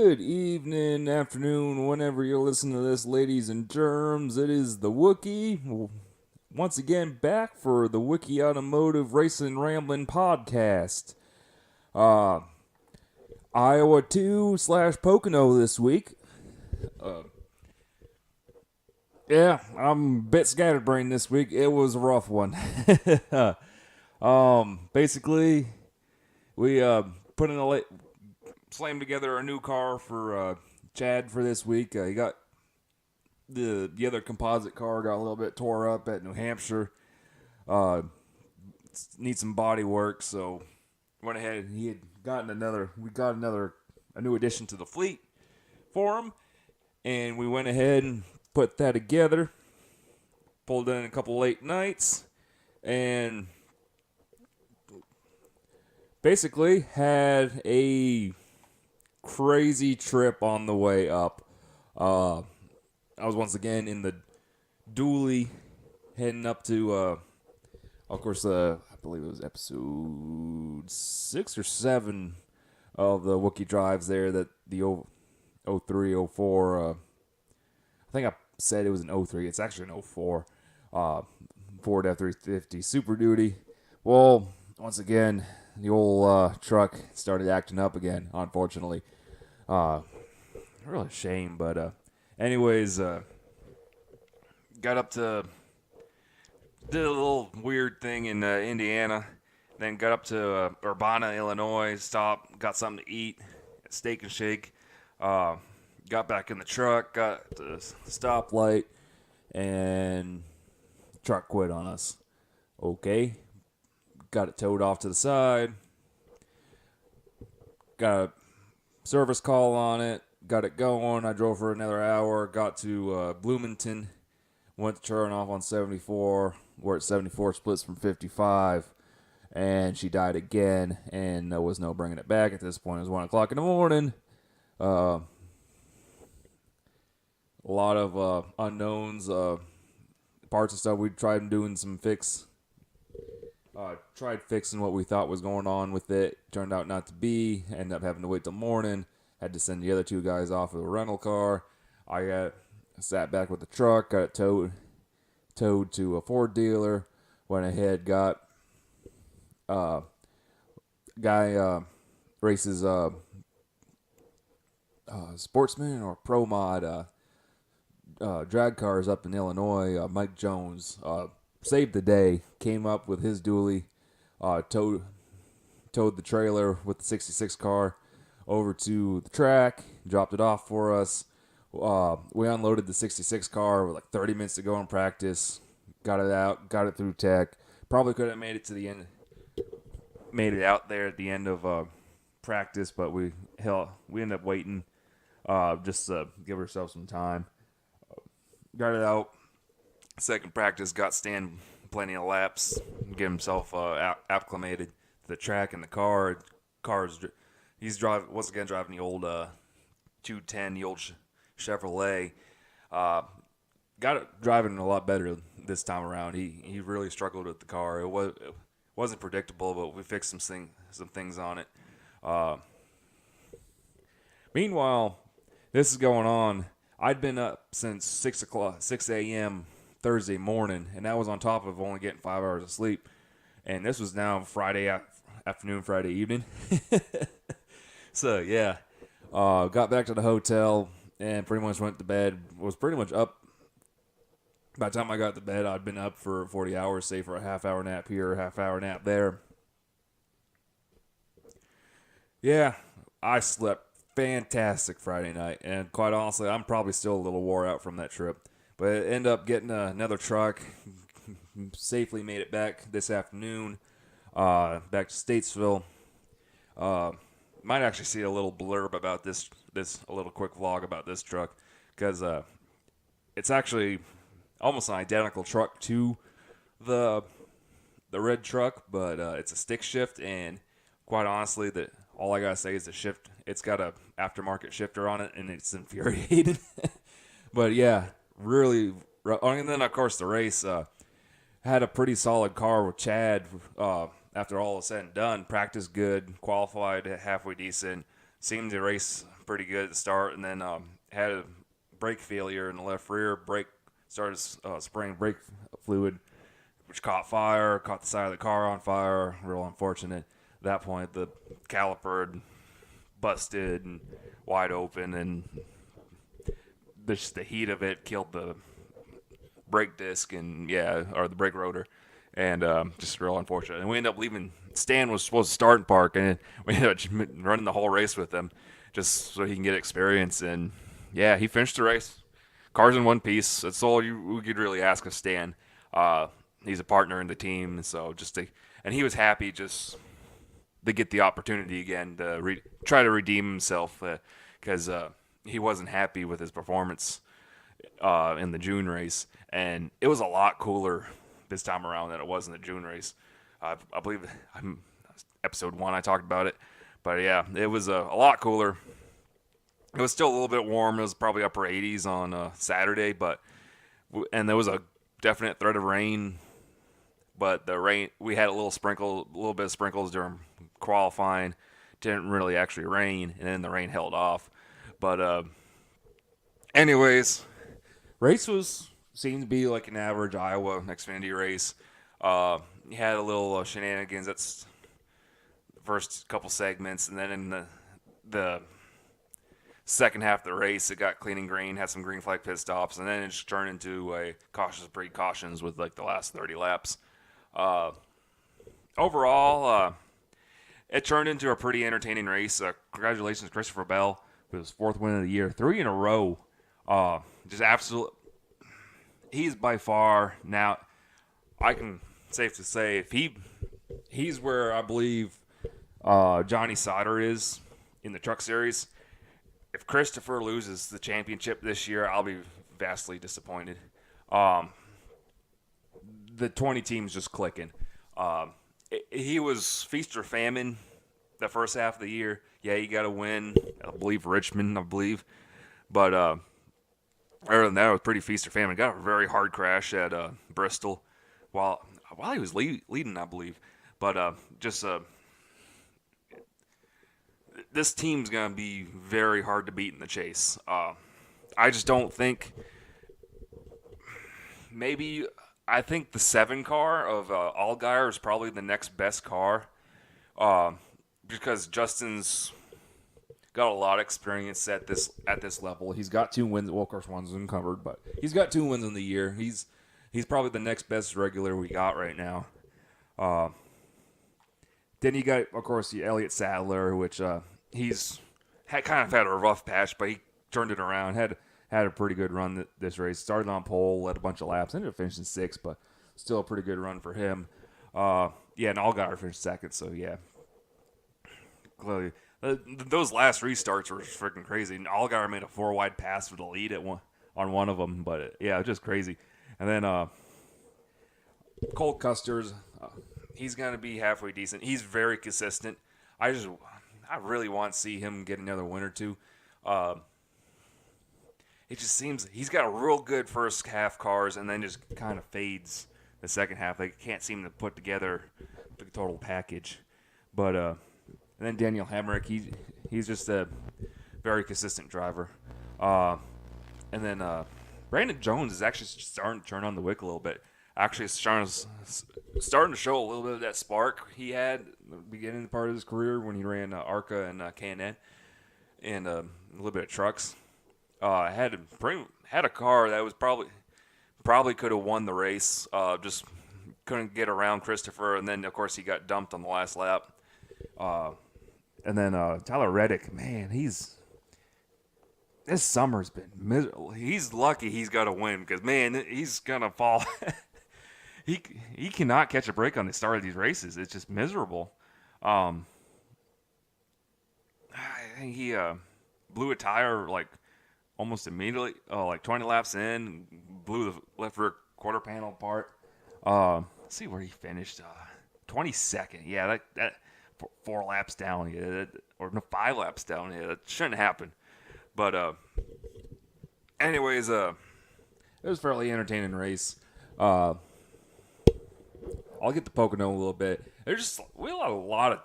Good evening, afternoon, whenever you're listening to this, ladies and germs. It is the Wookie, once again back for the Wookie Automotive Racing Ramblin' Podcast. Uh, Iowa 2 slash Pocono this week. Yeah, I'm a bit scatterbrained this week. It was a rough one. Basically, we put in a late slammed together a new car for Chad for this week. He got the other composite car got a little bit tore up at New Hampshire. Needs some body work, so went ahead. He had gotten a new addition to the fleet for him, and we went ahead and put that together. Pulled in a couple late nights, and basically had a crazy trip on the way up. I was once again in the dually heading up to, of course, I believe it was episode 6 or 7 of the Wookie Drives there, that the 03, 04, I think I said it was an 03. It's actually an 04 Ford F-350 Super Duty. Well, once again, the old truck started acting up again, unfortunately. Really a shame, but anyways, got up to, did a little weird thing in Indiana, then got up to Urbana, Illinois, stopped, got something to eat at Steak and Shake, got back in the truck, got to the stoplight, and the truck quit on us. Okay. Got it towed off to the side. Got a service call on it. Got it going. I drove for another hour. Got to Bloomington. Went to turn off on 74. We're at 74 splits from 55. And she died again. And there was no bringing it back at this point. It was 1 o'clock in the morning. A lot of unknowns. Parts and stuff. We tried doing some tried fixing what we thought was going on with it. Turned out not to be. Ended up having to wait till morning. Had to send the other 2 guys off with a rental car. I sat back with the truck. Got it towed to a Ford dealer. Went ahead, got guy races Sportsman or Pro Mod drag cars up in Illinois. Mike Jones saved the day. Came up with his dually, towed the trailer with the 66 car over to the track, dropped it off for us. We unloaded the 66 car with like 30 minutes to go in practice. Got it out, got it through tech. Probably could have made it to the end, made it out there at the end of practice, but we ended up waiting just to give ourselves some time. Got it out. Second practice, got Stan plenty of laps, get himself acclimated to the track and the car. He's once again driving the old 210, the old Chevrolet. Got it driving a lot better this time around. He really struggled with the car. It wasn't predictable, but we fixed some things on it. Meanwhile, this is going on. I'd been up since 6 a.m. Thursday morning, and that was on top of only getting 5 hours of sleep. And this was now Friday afternoon, Friday evening. So, yeah, got back to the hotel and pretty much went to bed. Was pretty much up. By the time I got to bed, I'd been up for 40 hours, say for a half-hour nap here, half-hour nap there. Yeah, I slept fantastic Friday night, and quite honestly, I'm probably still a little wore out from that trip. But I ended up getting another truck, safely made it back this afternoon, back to Statesville. Might actually see a little blurb about this a little quick vlog about this truck, because it's actually almost an identical truck to the red truck, but it's a stick shift, and quite honestly, all I gotta say is the shift. It's got a aftermarket shifter on it, and it's infuriating. But yeah, really. And then of course the race had a pretty solid car with Chad. After all is said and done, practiced good, qualified halfway decent. Seemed to race pretty good at the start, and then had a brake failure in the left rear. Started spraying brake fluid, which caught the side of the car on fire. Real unfortunate. At that point, the caliper had busted and wide open, and just the heat of it killed the brake disc or the brake rotor, and just real unfortunate. And we ended up leaving. Stan was supposed to start and park, and we ended up just running the whole race with him, just so he can get experience. And yeah, he finished the race. Cars in one piece. That's all you could really ask of Stan. He's a partner in the team, so and he was happy just to get the opportunity again to try to redeem himself because he wasn't happy with his performance in the June race, and it was a lot cooler this time around than it was in the June race. I believe episode 1 I talked about it, but yeah, it was a lot cooler. It was still a little bit warm. It was probably upper 80s on Saturday, and there was a definite threat of rain. But the rain, we had a little bit of sprinkles during qualifying. Didn't really actually rain, and then the rain held off. But anyways, race seemed to be like an average Iowa Xfinity race. You had a little shenanigans. That's the first couple segments, and then in the second half of the race, it got clean and green, had some green flag pit stops, and then it just turned into a precautions with like the last 30 laps. Overall, it turned into a pretty entertaining race. Congratulations, Christopher Bell, with his 4th win of the year, 3 in a row. Just absolute. He's by far now. I can safe to say if he's where I believe Johnny Sauter is in the Truck Series. If Christopher loses the championship this year, I'll be vastly disappointed. The 20 teams just clicking. He was feast or famine the first half of the year. Yeah, you got to win. I believe Richmond, But other than that, it was pretty feast or famine. Got a very hard crash at Bristol while he was leading, I believe. But this team's going to be very hard to beat in the chase. I just don't think I think the 7 car of Allgaier is probably the next best car because Justin's got a lot of experience at this level. He's got 2 wins. Well, of course, one's uncovered, but he's got 2 wins in the year. He's probably the next best regular we got right now. Then you got, of course, the Elliott Sadler, which he's kind of had a rough patch, but he turned it around. Had a pretty good run this race. Started on pole, led a bunch of laps, ended up finishing 6th, but still a pretty good run for him. And Allgaier finished 2nd, so yeah. Clearly, those last restarts were freaking crazy. And Allgaier made a 4-wide pass for the lead on one of them, but yeah, just crazy. And then Colt Custer's, he's going to be halfway decent. He's very consistent. I really want to see him get another win or two. It just seems he's got a real good first half cars and then just kind of fades the second half. They can't seem to put together the total package. But and then Daniel Hemrick, he's just a very consistent driver. And then Brandon Jones is actually starting to turn on the wick a little bit. Actually, starting to show a little bit of that spark he had at the beginning part of his career when he ran ARCA and K&N and a little bit of trucks. Had a car that was probably could have won the race. Just couldn't get around Christopher, and then of course he got dumped on the last lap. And then Tyler Reddick, man, this summer's been miserable. He's lucky he's got to win because man, he's gonna fall. He cannot catch a break on the start of these races. It's just miserable. I think he blew a tire like almost immediately, like 20 laps in, blew the left rear quarter panel apart. Let's see where he finished. 22nd. Yeah, that 4 laps down. Yeah, or no, 5 laps down. Yeah, that shouldn't happen. But anyways, it was a fairly entertaining race. I'll get to Pocono a little bit. We had a lot of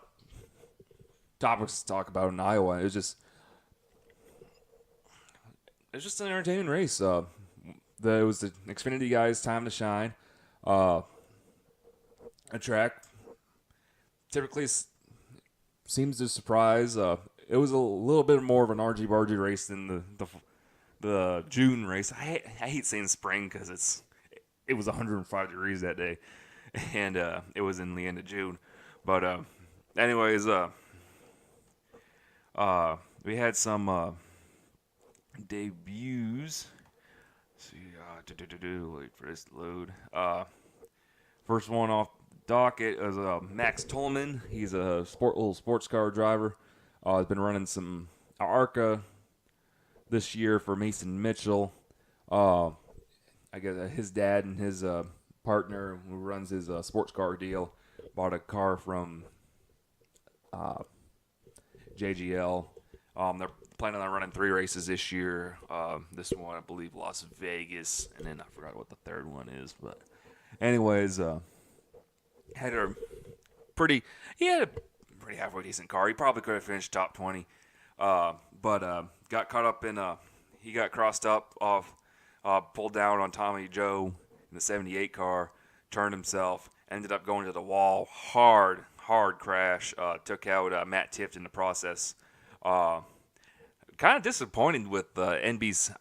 topics to talk about in Iowa. It was just it's just an entertaining race. It was the Xfinity guys' time to shine. A track typically seems to surprise. It was a little bit more of an argy-bargy race than the June race. I hate saying spring because it was 105 degrees that day, and it was in the end of June. But anyways, we had some debuts. Let's see, wait for this to load. First one off docket is Max Tolman. He's a little sports car driver. He's been running some ARCA this year for Mason Mitchell. I guess his dad and his partner, who runs his sports car deal, bought a car from JGL. They're planning on running 3 races this year. This one, I believe, Las Vegas, and then I forgot what the third one is. But anyways, had a pretty halfway decent car. He probably could have finished top 20, but got caught up in he got crossed up off, pulled down on Tommy Joe in the 78 car, turned himself, ended up going to the wall. Hard crash. Took out Matt Tift in the process. Kind of disappointed with NBC.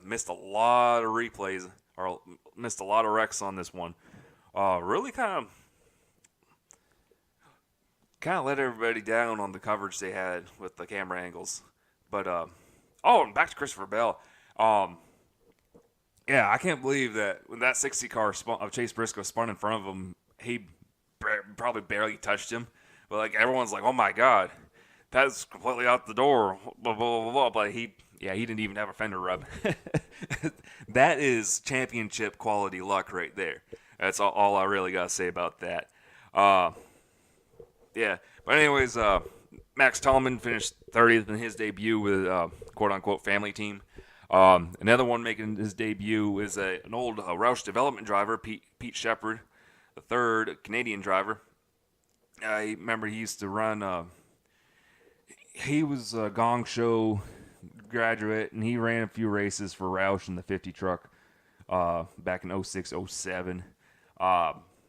Missed a lot of replays or missed a lot of wrecks on this one. Really kind of let everybody down on the coverage they had with the camera angles. But and back to Christopher Bell. Yeah, I can't believe that when that 60 car of Chase Briscoe spun in front of him, he probably barely touched him. But like everyone's like, "Oh my God, that's completely out the door." Blah blah blah blah. But he didn't even have a fender rub. That is championship quality luck right there. That's all I really got to say about that. Yeah. But anyways, Max Tolman finished 30th in his debut with quote-unquote family team. Another one making his debut is an old Roush development driver, Pete Shepard, the third Canadian driver. I remember he used to run. He was a Gong Show graduate, and he ran a few races for Roush in the 50 truck back in 06, 07.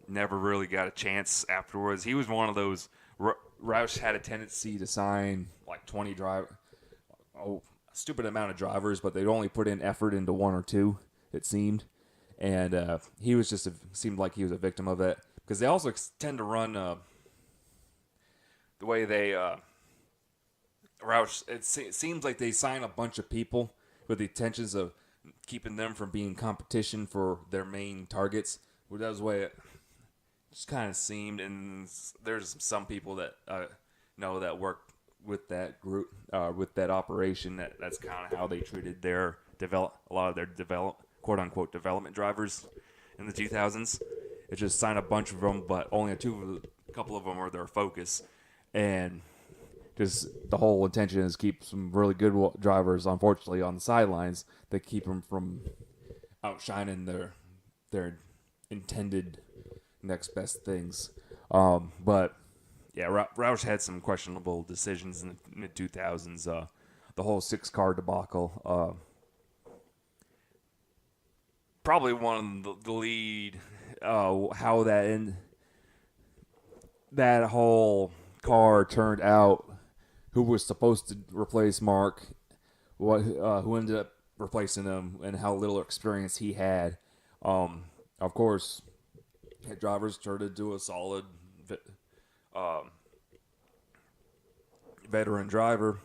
Never really got a chance afterwards. He was one of those. Roush had a tendency to sign like 20 a stupid amount of drivers, but they'd only put in effort into 1 or 2, it seemed. And he was seemed like he was a victim of that. Because they also tend to run the way they Roush. It seems like they sign a bunch of people with the intentions of keeping them from being competition for their main targets. Well, that was the way it just kind of seemed. And there's some people that know that work with that group, with that operation. That's kind of how they treated a lot of their quote unquote development drivers in the 2000s. It just signed a bunch of them, but only a couple of them are their focus, and just the whole intention is keep some really good drivers, unfortunately, on the sidelines that keep them from outshining their intended next best things. But yeah, Roush had some questionable decisions in the mid 2000s. The whole 6-car debacle. Probably one of the lead. How that whole car turned out. Who was supposed to replace Mark? Who ended up replacing him, and how little experience he had. Of course, drivers turned into a solid veteran driver,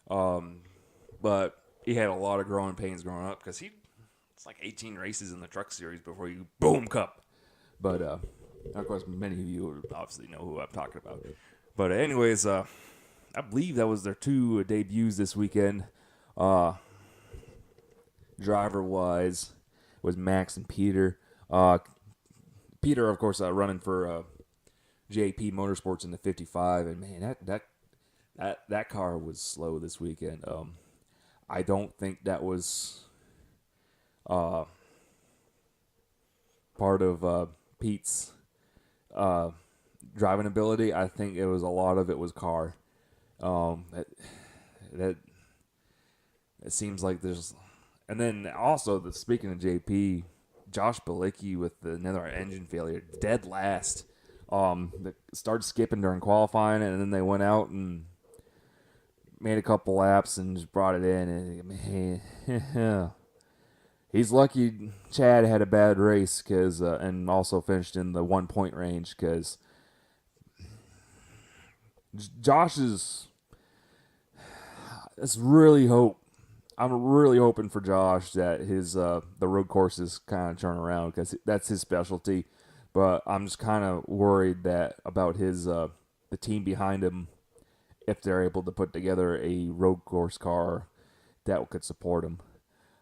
but he had a lot of growing pains growing up because it's like 18 races in the truck series before you boom cup. But of course, many of you obviously know who I'm talking about. But anyways, I believe that was their 2 debuts this weekend. Driver-wise, was Max and Peter. Peter, of course, running for JP Motorsports in the 55, and man, that car was slow this weekend. I don't think that was part of Pete's driving ability. I think a lot of it was car. That it seems like there's, and then also speaking of JP, Josh Bilicki with another engine failure, dead last. Started skipping during qualifying, and then they went out and made a couple laps and just brought it in. And man, he's lucky Chad had a bad race and also finished in the 1 point range because Josh is. It's really hope. I'm really hoping for Josh that his the road courses kind of turn around because that's his specialty. But I'm just kind of worried that about his the team behind him if they're able to put together a road course car that could support him.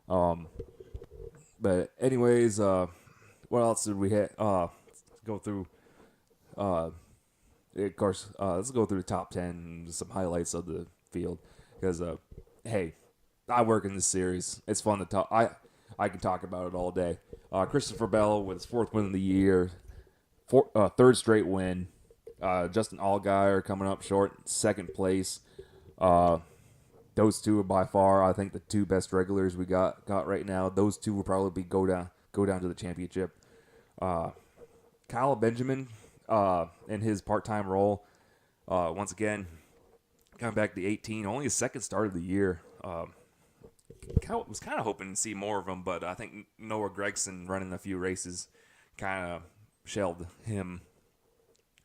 Um, but anyways, what else did we hit? Go through. Of course, let's go through the top 10, some highlights of the field because hey, I work in this series. It's fun to talk. I can talk about it all day. Christopher Bell with his 4th win of the year, 3rd straight win. Justin Allgaier coming up short, 2nd place. Those two are by far, I think, the 2 best regulars we got right now. Those 2 will probably go down to the championship. Kyle Benjamin, in his part-time role, once again, coming back to 18, only his 2nd start of the year. Was kind of hoping to see more of him, but I think Noah Gregson running a few races kind of shelled him.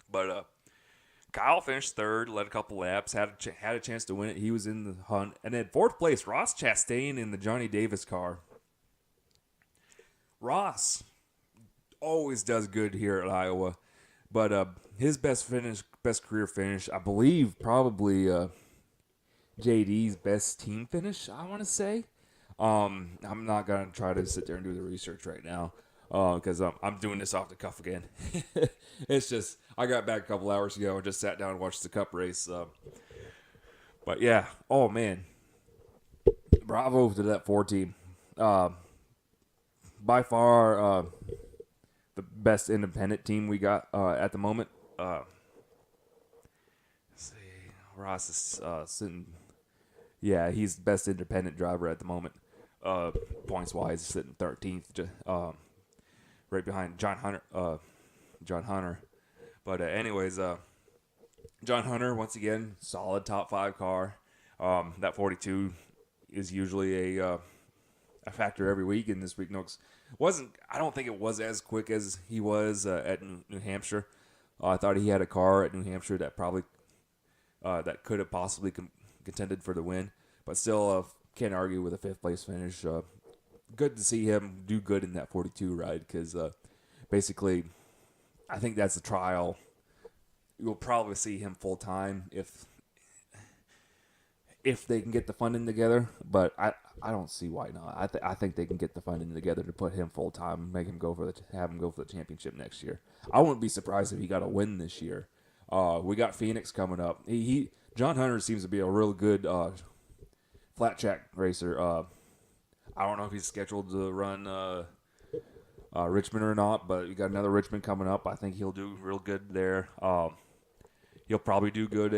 But Kyle finished 3rd, led a couple laps, had a chance to win it. He was in the hunt. And then 4th place, Ross Chastain in the Johnny Davis car. Ross always does good here at Iowa, but his best career finish, I believe, probably JD's best team finish, I want to say. I'm not going to try to sit there and do the research right now because I'm doing this off the cuff again. It's just, I got back a couple hours ago and just sat down and watched the Cup race. But yeah, oh man. Bravo to that 4 team. By far the best independent team we got at the moment. Let's see. Ross is sitting. Yeah, he's the best independent driver at the moment. Points wise, sitting 13th, right behind John Hunter. But anyways, John Hunter once again solid top 5 car. That 42 is usually a factor every week. And this week, I don't think it was as quick as he was at New Hampshire. I thought he had a car at New Hampshire that probably that could have possibly contended for the win, but still can't argue with a 5th place finish. Good to see him do good in that 42 ride because basically, I think that's a trial. You'll probably see him full time if they can get the funding together, but I don't see why not. I think they can get the funding together to put him full time, make him have him go for the championship next year. I wouldn't be surprised if he got a win this year. We got Phoenix coming up. John Hunter seems to be a real good flat track racer. I don't know if he's scheduled to run Richmond or not, but you got another Richmond coming up. I think he'll do real good there. He'll probably do good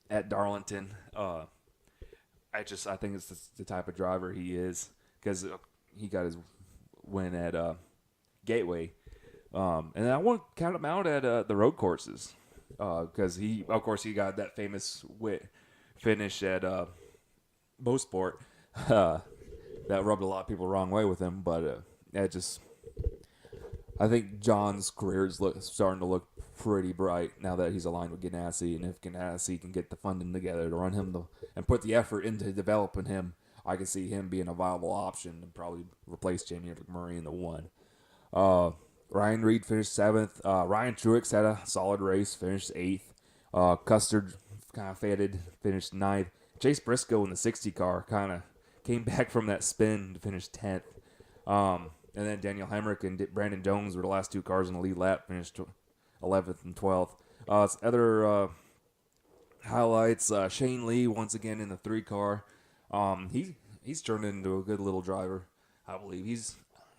at Darlington. I think it's the type of driver he is because he got his win at Gateway, and I won't count him out at the road courses because he got that famous finish at Bosport that rubbed a lot of people the wrong way with him, but I think John's career is starting to look pretty bright now that he's aligned with Ganassi, and if Ganassi can get the funding together to run him and put the effort into developing him, I can see him being a viable option and probably replace Jamie McMurray in the 1. Ryan Reed finished 7th. Ryan Truex had a solid race, finished 8th. Custard kind of faded, finished 9th. Chase Briscoe in the 60 car kind of came back from that spin to finish 10th. And then Daniel Hemrick and Brandon Jones were the last 2 cars in the lead lap, finished 11th and 12th. Other highlights, Shane Lee once again in the 3 car. He's turned into a good little driver, I believe.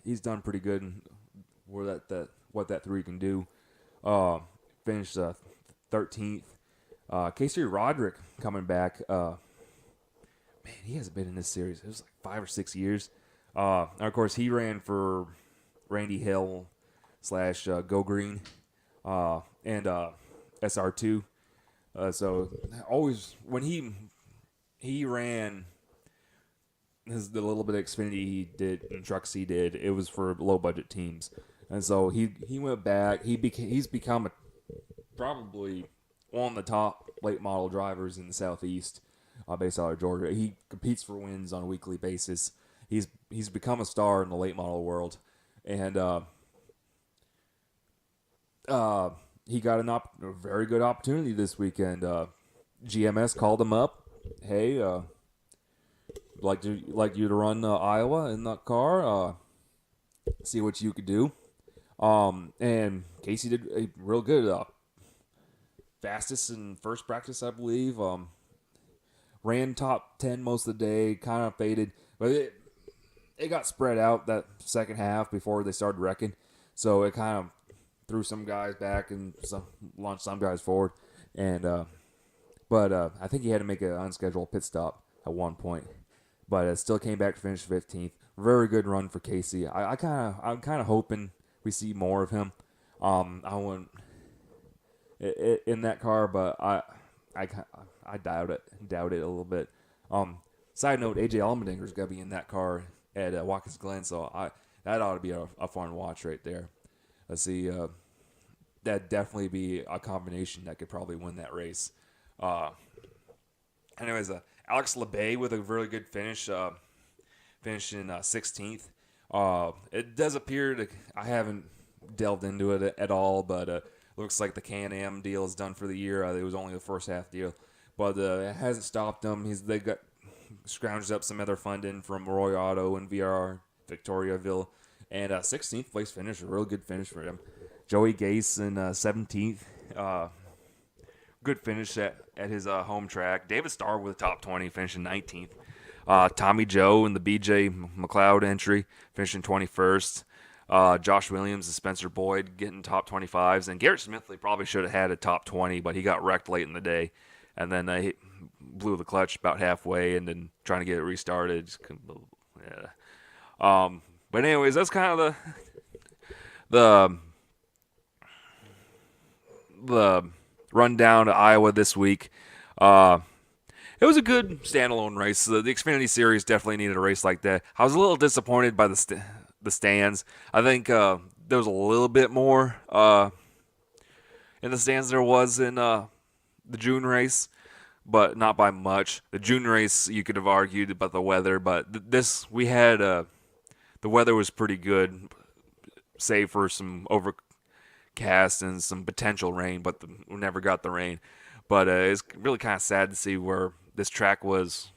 He's done pretty good where what that 3 can do. Finished 13th. Casey Roderick coming back. man, he hasn't been in this series. It was like 5 or 6 years. And of course, he ran for Randy Hill slash Go Green and SR2. So always when he ran the little bit of Xfinity he did and trucks he did, it was for low budget teams, and so he went back. He's become probably one of the top late model drivers in the Southeast, based out of Georgia. He competes for wins on a weekly basis. He's become a star in the late model world, and he got a very good opportunity this weekend. GMS called him up. Hey, like you to run Iowa in that car. See what you could do. And Casey did a real good. Fastest in first practice, I believe. Ran top 10 most of the day. Kind of faded, but it got spread out that second half before they started wrecking. So it kind of threw some guys back and launched some guys forward. And but I think he had to make an unscheduled pit stop at one point. But it still came back to finish 15th. Very good run for Casey. I'm kind of hoping we see more of him. I wouldn't in that car, but I doubt it a little bit. Side note: AJ Allmendinger's gonna be in that car at Watkins Glen, so that ought to be a fun watch right there. Let's see. That'd definitely be a combination that could probably win that race. Anyways, Alex LeBay with a really good finish, finishing 16th. It does appear I haven't delved into it at all, but looks like the Can-Am deal is done for the year. It was only the first half deal, but it hasn't stopped them. They got scrounged up some other funding from Roy Auto and VRR Victoriaville, and 16th place finish, a real good finish for him. Joey Gase in 17th. Good finish at his home track. David Starr with a top 20, finishing 19th. Tommy Joe in the BJ McLeod entry, finishing 21st. Josh Williams and Spencer Boyd getting top 25s. And Garrett Smithley probably should have had a top 20, but he got wrecked late in the day. And then he blew the clutch about halfway and then trying to get it restarted. Yeah. But anyways, that's kind of the rundown to Iowa this week. It was a good standalone race. The Xfinity Series definitely needed a race like that. I was a little disappointed by the stands. I think there was a little bit more in the stands than there was in the June race, but not by much. The June race, you could have argued about the weather, but we had the weather was pretty good, save for some overcast and some potential rain, but we never got the rain. But it's really kind of sad to see where this track was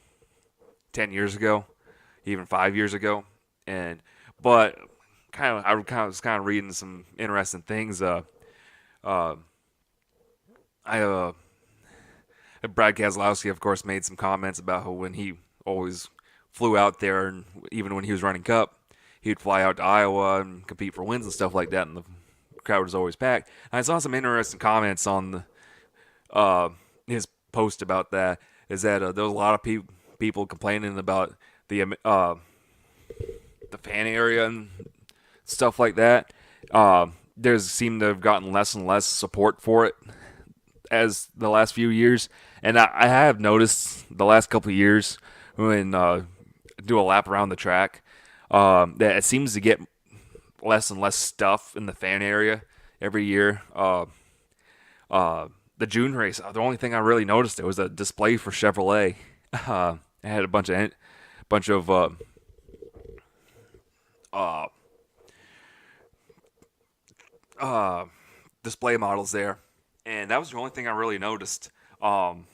10 years ago, even 5 years ago. But I was kind of reading some interesting things. Brad Keselowski, of course, made some comments about how when he always flew out there, and even when he was running Cup, he'd fly out to Iowa and compete for wins and stuff like that, and the crowd was always packed. And I saw some interesting comments on his post about that. Is that there was a lot of people complaining about the fan area and stuff like that. There's seemed to have gotten less and less support for it as the last few years, and I have noticed the last couple of years when do a lap around the track that it seems to get less and less stuff in the fan area every year. The June race, the only thing I really noticed, it was a display for Chevrolet. It had a bunch of display models there, and that was the only thing I really noticed. And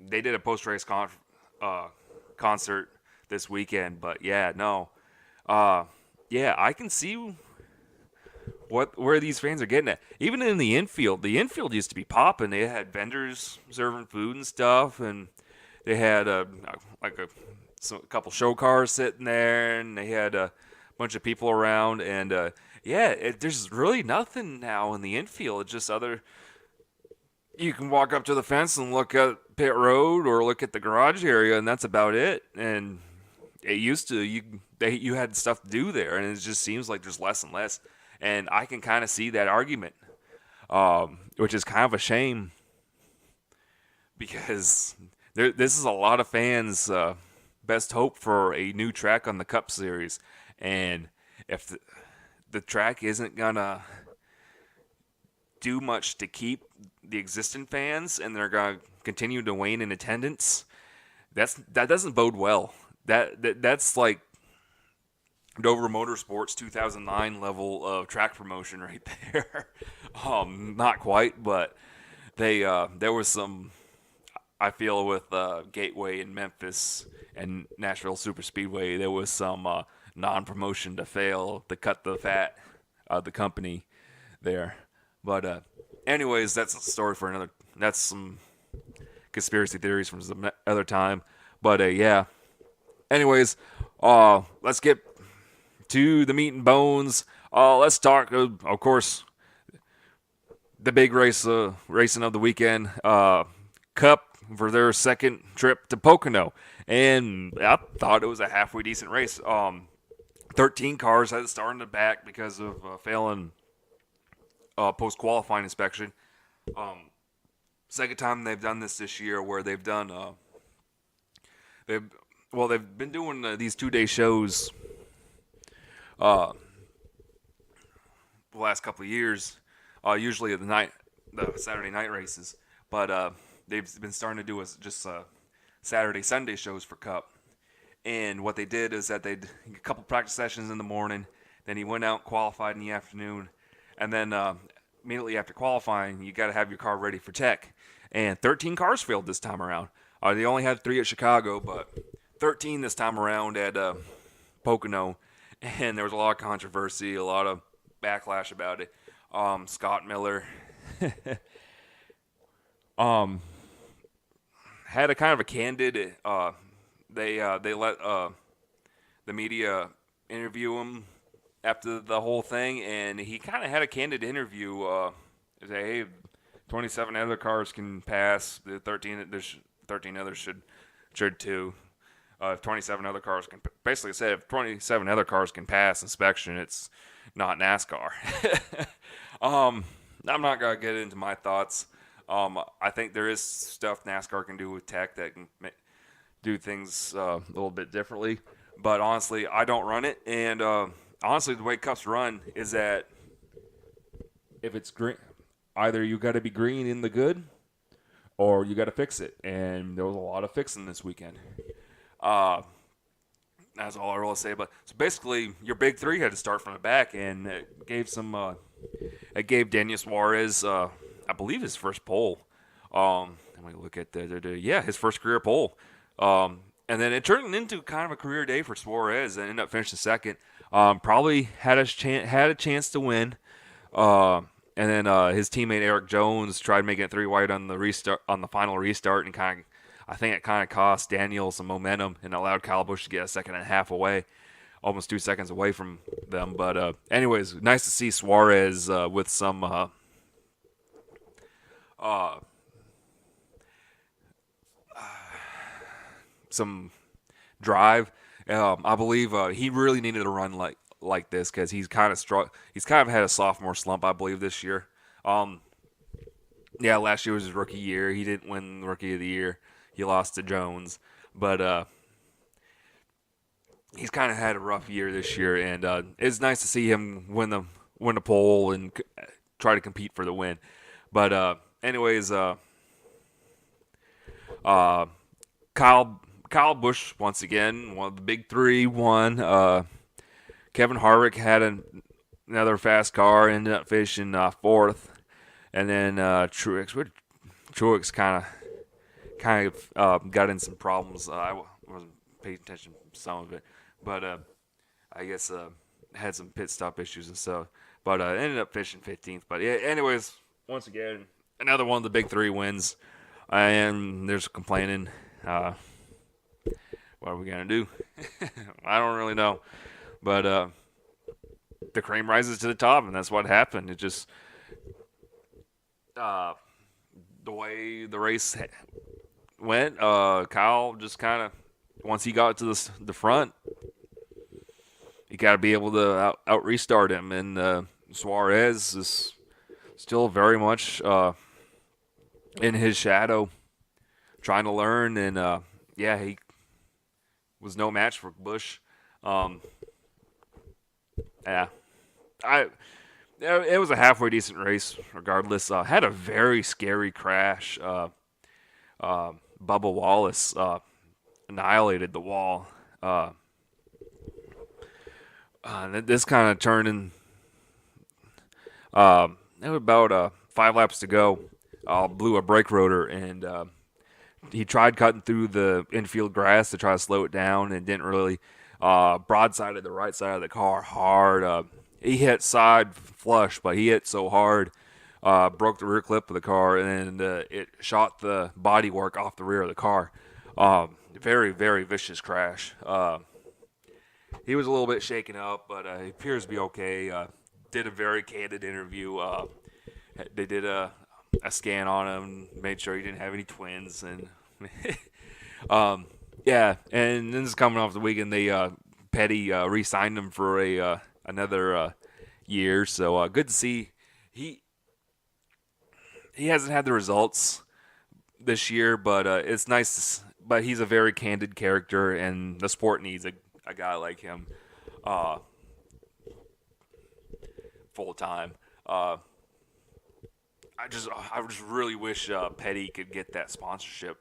they did a post-race concert this weekend, but yeah, I can see where these fans are getting at. Even in the infield used to be popping. They had vendors serving food and stuff, and they had a couple show cars sitting there, and they had a bunch of people around. And there's really nothing now in the infield. It's just you can walk up to the fence and look at pit road or look at the garage area, and that's about it. And it used to you had stuff to do there, and it just seems like there's less and less. And I can kind of see that argument, which is kind of a shame because this is a lot of fans' best hope for a new track on the Cup Series, and if the track isn't gonna do much to keep the existing fans, and they're gonna continue to wane in attendance, that doesn't bode well. That's like Dover Motorsports 2009 level of track promotion right there. Not quite, but there was some. I feel with Gateway in Memphis and Nashville Super Speedway, there was some non-promotion to fail to cut the fat of the company there. But anyways, that's a story for another. That's some conspiracy theories from some other time. But yeah. Anyways, let's get to the meat and bones. Let's talk, of course, the big racing of the weekend. Cup for their second trip to Pocono, and I thought it was a halfway decent race. 13 cars had to start in the back because of failing post qualifying inspection. Second time they've done this year, where they've done they've they've been doing these 2 day shows the last couple of years, usually the Saturday night races, but they've been starting to do just Saturday Sunday shows for Cup. And what they did is that they did a couple practice sessions in the morning, then he went out and qualified in the afternoon, and then immediately after qualifying, you got to have your car ready for tech. And 13 cars failed this time around. They only had 3 at Chicago, but 13 this time around at Pocono, and there was a lot of controversy, a lot of backlash about it. Scott Miller had a kind of a candid. They let the media interview him after the whole thing, and he kind of had a candid interview. Say, hey, 27 other cars can pass. The 13 others should too. If 27 other cars can, basically said if 27 other cars can pass inspection, it's not NASCAR. I'm not gonna get into my thoughts. I think there is stuff NASCAR can do with tech that can do things a little bit differently. But honestly, I don't run it, and honestly, the way Cups run is that if it's green, either you got to be green in the good, or you got to fix it. And there was a lot of fixing this weekend. That's all I really say. But so basically, your big three had to start from the back, and it gave Daniel Suarez, I believe, his first pole. Let me look at his first career pole. And then it turned into kind of a career day for Suarez, and ended up finishing second. Probably had a chance to win. And then his teammate Eric Jones tried making it 3 wide on the final restart, and I think it kind of cost Daniel some momentum and allowed Kyle Busch to get a second and a half away, almost 2 seconds away from them. But anyways, nice to see Suarez with some drive. I believe he really needed a run like this, because he's kind of had a sophomore slump, I believe, this year. Yeah, last year was his rookie year. He didn't win Rookie of the Year. He lost to Jones, but he's kind of had a rough year this year, and it's nice to see him win the pole and try to compete for the win. But anyways, Kyle Busch once again, one of the big three, won. Kevin Harvick had another fast car, ended up finishing fourth, and then Truex kind of got in some problems. I wasn't paying attention to some of it, but I guess had some pit stop issues and stuff. But ended up finishing 15th. But yeah, anyways, once again, another one of the big three wins, and there's complaining. What are we gonna do? I don't really know, but the cream rises to the top, and that's what happened. It just the way the race went, Kyle just kind of once he got to the front, you got to be able to out restart him, and Suarez is still very much in his shadow, trying to learn, and yeah, he was no match for Bush. Um, yeah, I it was a halfway decent race, regardless. Had a very scary crash. Bubba Wallace annihilated the wall. This kind of turned in. It was about 5 laps to go. Blew a brake rotor, and he tried cutting through the infield grass to try to slow it down, and didn't really. Broadsided the right side of the car hard. He hit side flush, but he hit so hard, broke the rear clip of the car, and it shot the bodywork off the rear of the car. Very, very vicious crash. He was a little bit shaken up, but he appears to be okay. Did a very candid interview. They did a scan on him, made sure he didn't have any twins, and yeah. And then this is coming off the weekend. They Petty re-signed him for another year, so good to see. He hasn't had the results this year, but it's nice. But he's a very candid character, and the sport needs a guy like him full time. I just really wish Petty could get that sponsorship.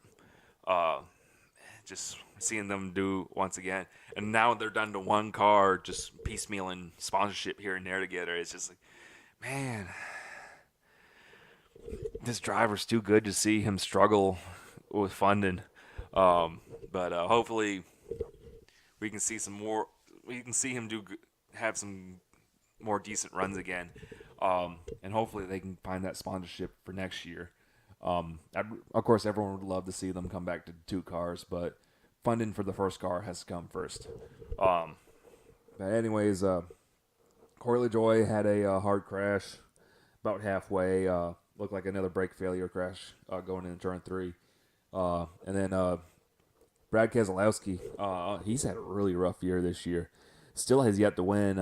Just seeing them do once again, and now they're done to one car, just piecemealing sponsorship here and there together. It's just like, man, this driver's too good to see him struggle with funding. But hopefully, we can see some more. We can see him have some more decent runs again, and hopefully they can find that sponsorship for next year. Of course, everyone would love to see them come back to 2 cars, but funding for the first car has to come first. But anyways, Corey LaJoy had a hard crash about halfway. Looked like another brake failure crash going into turn 3. And then Brad Keselowski, he's had a really rough year this year. Still has yet to win.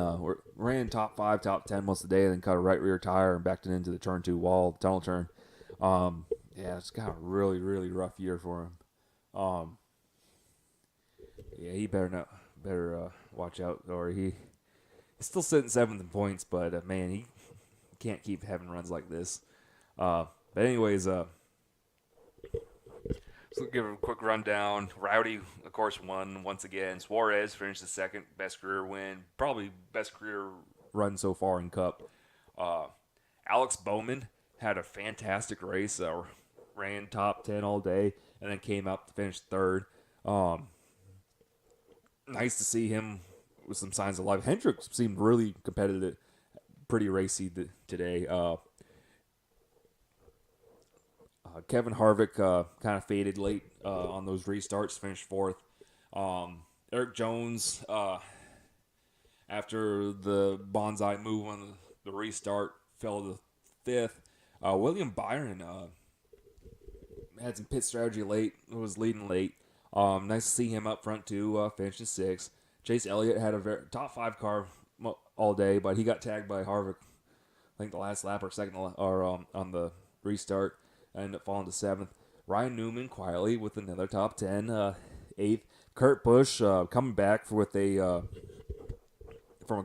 Ran top 5, top 10 most of the day, and then cut a right rear tire and backed it into the turn 2 wall, tunnel turn. Yeah, it's got a really, really rough year for him. Yeah, he better watch out, or he's still sitting 7th in points, but man, he can't keep having runs like this. But anyways, so give a quick rundown. Rowdy, of course, won once again. Suarez finished the second, best career win, probably best career run so far in Cup. Alex Bowman had a fantastic race. Ran top 10 all day, and then came up to finish 3rd. Nice to see him with some signs of life. Hendrick seemed really competitive, pretty racy today. Kevin Harvick kind of faded late on those restarts, finished 4th. Eric Jones, after the bonsai move on the restart, fell to 5th. William Byron had some pit strategy late, was leading late. Nice to see him up front too, finishing 6th. Chase Elliott had a top 5 car all day, but he got tagged by Harvick, I think the last lap or second or on the restart, and ended up falling to 7th. Ryan Newman quietly with another top 10, 8th. Kurt Busch coming back from a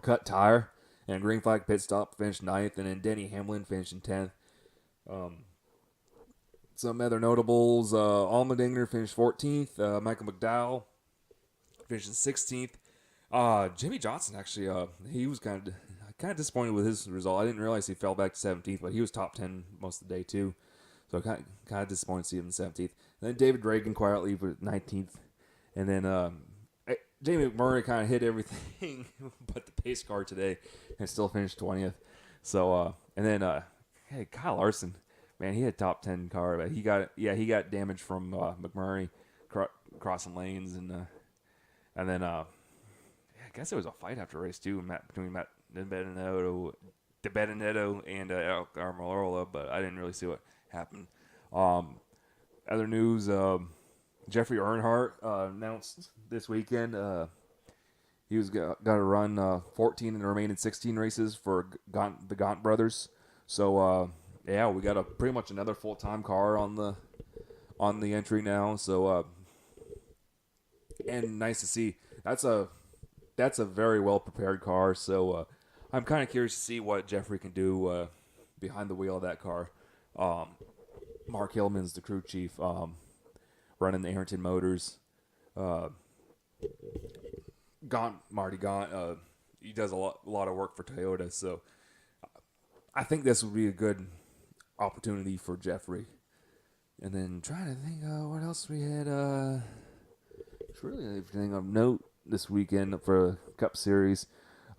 cut tire and a green flag pit stop, finished 9th, and then Denny Hamlin finishing 10th. Some other notables: Allmendinger finished 14th. Michael McDowell finished 16th. Jimmy Johnson actually, he was kind of disappointed with his result. I didn't realize he fell back to 17th, but he was top 10 most of the day too. So kind of disappointed to see him in 17th. And then David Reagan quietly with 19th, and then Jamie McMurray kind of hit everything but the pace car today, and still finished 20th. So and then hey, Kyle Larson. Man, he had top 10 car, but he got damage from McMurray crossing lanes, and then I guess it was a fight after race 2 between Matt DiBenedetto and Almarola, but I didn't really see what happened. Other news: Jeffrey Earnhardt announced this weekend he was got to run 14 in the remaining 16 races for the Gaunt brothers. So yeah, we got pretty much another full-time car on the entry now. So and nice to see. That's a very well prepared car. So I'm kind of curious to see what Jeffrey can do behind the wheel of that car. Um, Mark Hillman's the crew chief, running the Ayrton Motors. Uh, Marty Gaunt, he does a lot of work for Toyota. So I think this would be a good opportunity for Jeffrey. And then trying to think what else we had. It's really anything of note this weekend for the Cup Series.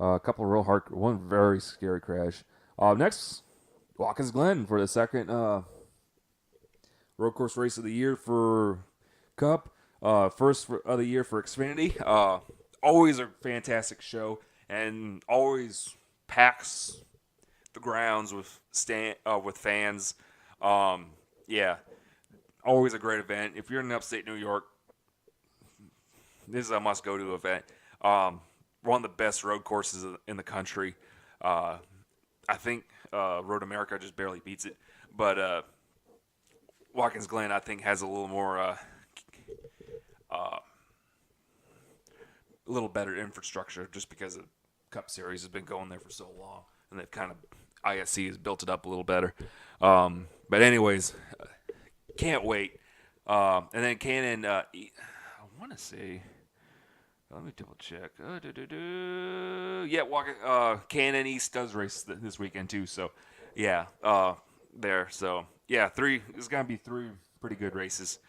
A couple of real hard, one very scary crash. Next, Watkins Glen for the second road course race of the year for Cup. First of the year for Xfinity. Always a fantastic show and always packs the grounds with fans. Yeah, always a great event. If you're in upstate New York, this is a must-go-to event. One of the best road courses in the country. I think Road America just barely beats it, but Watkins Glen I think has a little more, a little better infrastructure just because the Cup Series has been going there for so long, and they've kind of ISC has built it up a little better. But anyways, can't wait. And then Cannon, I want to say. Let me double check. Yeah, Cannon East does race this weekend too. So, yeah, there. So, yeah, there's gonna be three pretty good races.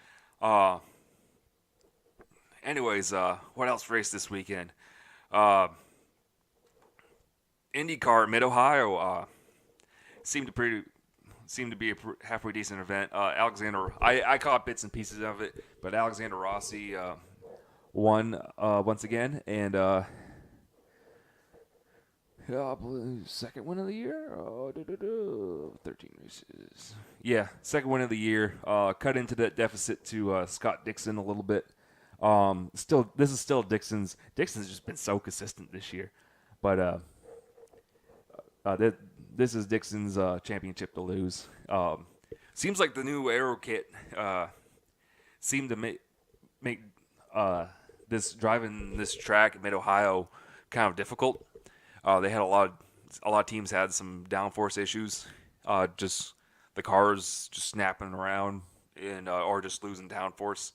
Anyways, what else raced this weekend? IndyCar Mid Ohio seemed to be a halfway decent event. I caught bits and pieces of it, but Alexander Rossi won once again, and I believe second win of the year. 13 races. Yeah, second win of the year. Cut into that deficit to Scott Dixon a little bit. This is still Dixon's. Dixon's just been so consistent this year, but this is Dixon's championship to lose. Seems like the new aero kit seemed to make driving this track at Mid Ohio kind of difficult. They had a lot of teams had some downforce issues, just the cars just snapping around and or just losing downforce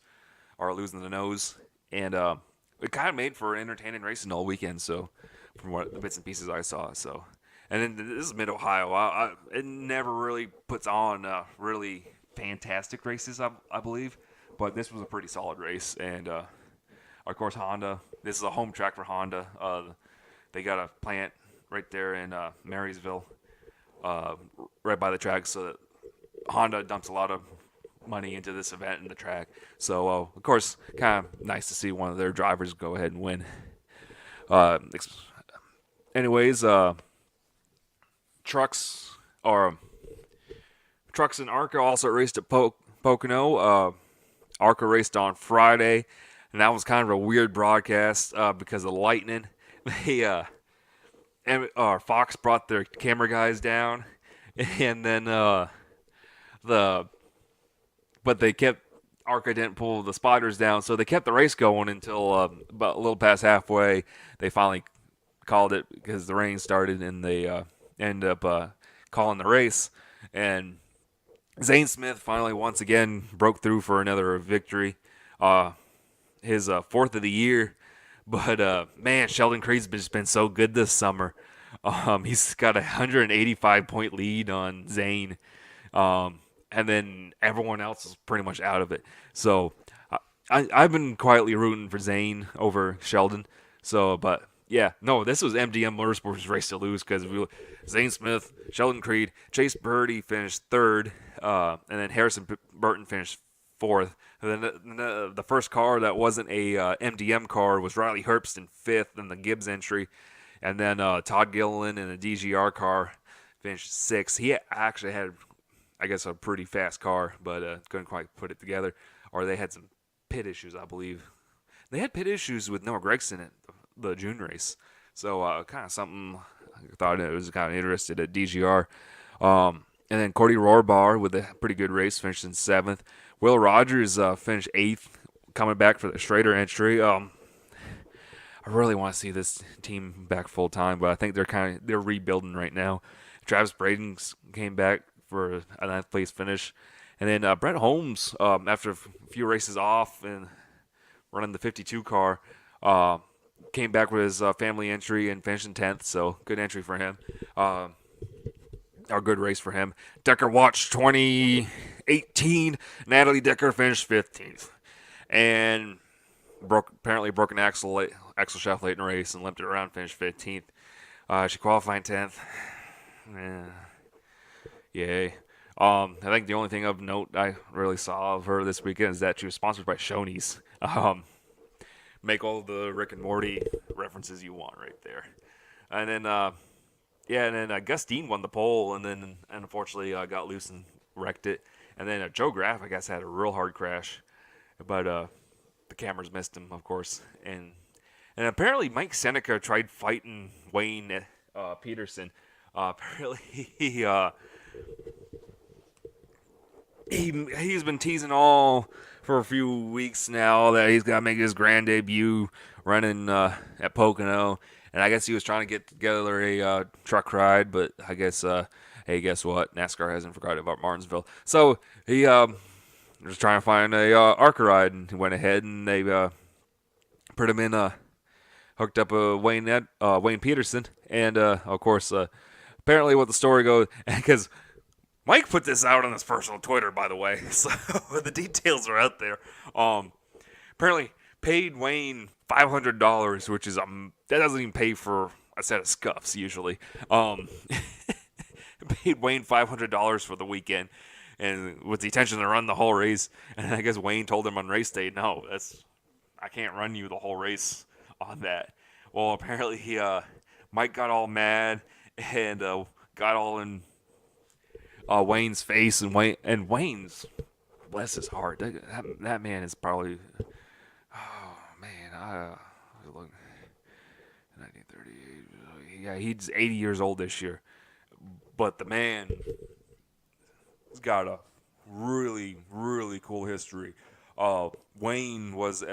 or losing the nose, and it kind of made for entertaining racing all weekend. So from what the bits and pieces I saw, so. And then this is Mid Ohio. It never really puts on really fantastic races, I believe, but this was a pretty solid race. And of course, Honda. This is a home track for Honda. They got a plant right there in Marysville, right by the track, so that Honda dumps a lot of money into this event and the track. So of course, kind of nice to see one of their drivers go ahead and win. Anyways. Trucks and ARCA also raced at Pocono. ARCA raced on Friday, and that was kind of a weird broadcast because of the lightning. Fox brought their camera guys down, and then ARCA didn't pull the spotters down, so they kept the race going until about a little past halfway. They finally called it because the rain started, and they end up calling the race. And Zane Smith finally once again broke through for another victory, his fourth of the year. But man, Sheldon Creed's just been so good this summer. He's got a 185-point lead on Zane, and then everyone else is pretty much out of it. So I've been quietly rooting for Zane over Sheldon. So, but yeah, no, this was MDM Motorsports' race to lose because Zane Smith, Sheldon Creed, Chase Purdy finished third, and then Harrison Burton finished fourth. And then the first car that wasn't a MDM car was Riley Herbst in fifth in the Gibbs entry, and then Todd Gilliland in a DGR car finished sixth. He actually had I guess, a pretty fast car, but couldn't quite put it together. Or they had some pit issues, I believe. They had pit issues with Noah Gragson at the June race. So kind of something I thought it was kind of interested at DGR. And then Cody Rohrbaugh with a pretty good race, finished in 7th. Will Rogers finished 8th, coming back for the straighter entry. I really want to see this team back full time, but I think they're rebuilding right now. Travis Braden came back for a 9th place finish, and then Brett Holmes, after a few races off and running the 52 car, came back with his family entry and finished in 10th. So good entry for him. A good race for him. Decker Watch 2018. Natalie Decker finished 15th, and apparently broke an axle shaft late in the race and limped it around, finished 15th. She qualified 10th. Yay. I think the only thing of note I really saw of her this weekend is that she was sponsored by Shoney's. Make all the Rick and Morty references you want right there. And then Gus Dean won the pole, and then unfortunately got loose and wrecked it. And then Joe Graff, I guess, had a real hard crash, but the cameras missed him, of course. And apparently Mike Seneca tried fighting Wayne Peterson. Apparently he's been teasing all for a few weeks now that he's got to make his grand debut running at Pocono. And I guess he was trying to get together a truck ride, but I guess, hey, guess what? NASCAR hasn't forgotten about Martinsville. So he was trying to find a ARCA ride, and he went ahead and they put him in, hooked up Wayne Peterson. And, of course, apparently what the story goes, because Mike put this out on his personal Twitter, by the way, so the details are out there. Apparently paid Wayne $500, which is that doesn't even pay for a set of scuffs usually. Paid Wayne $500 for the weekend, and with the intention to run the whole race. And I guess Wayne told him on race day, "No, I can't run you the whole race on that." Well, apparently Mike got all mad and got all in Wayne's face, and Wayne's, bless his heart, that man is probably. Oh man, look, 1938. Yeah, he's 80 years old this year, but the man has got a really, really cool history. Wayne was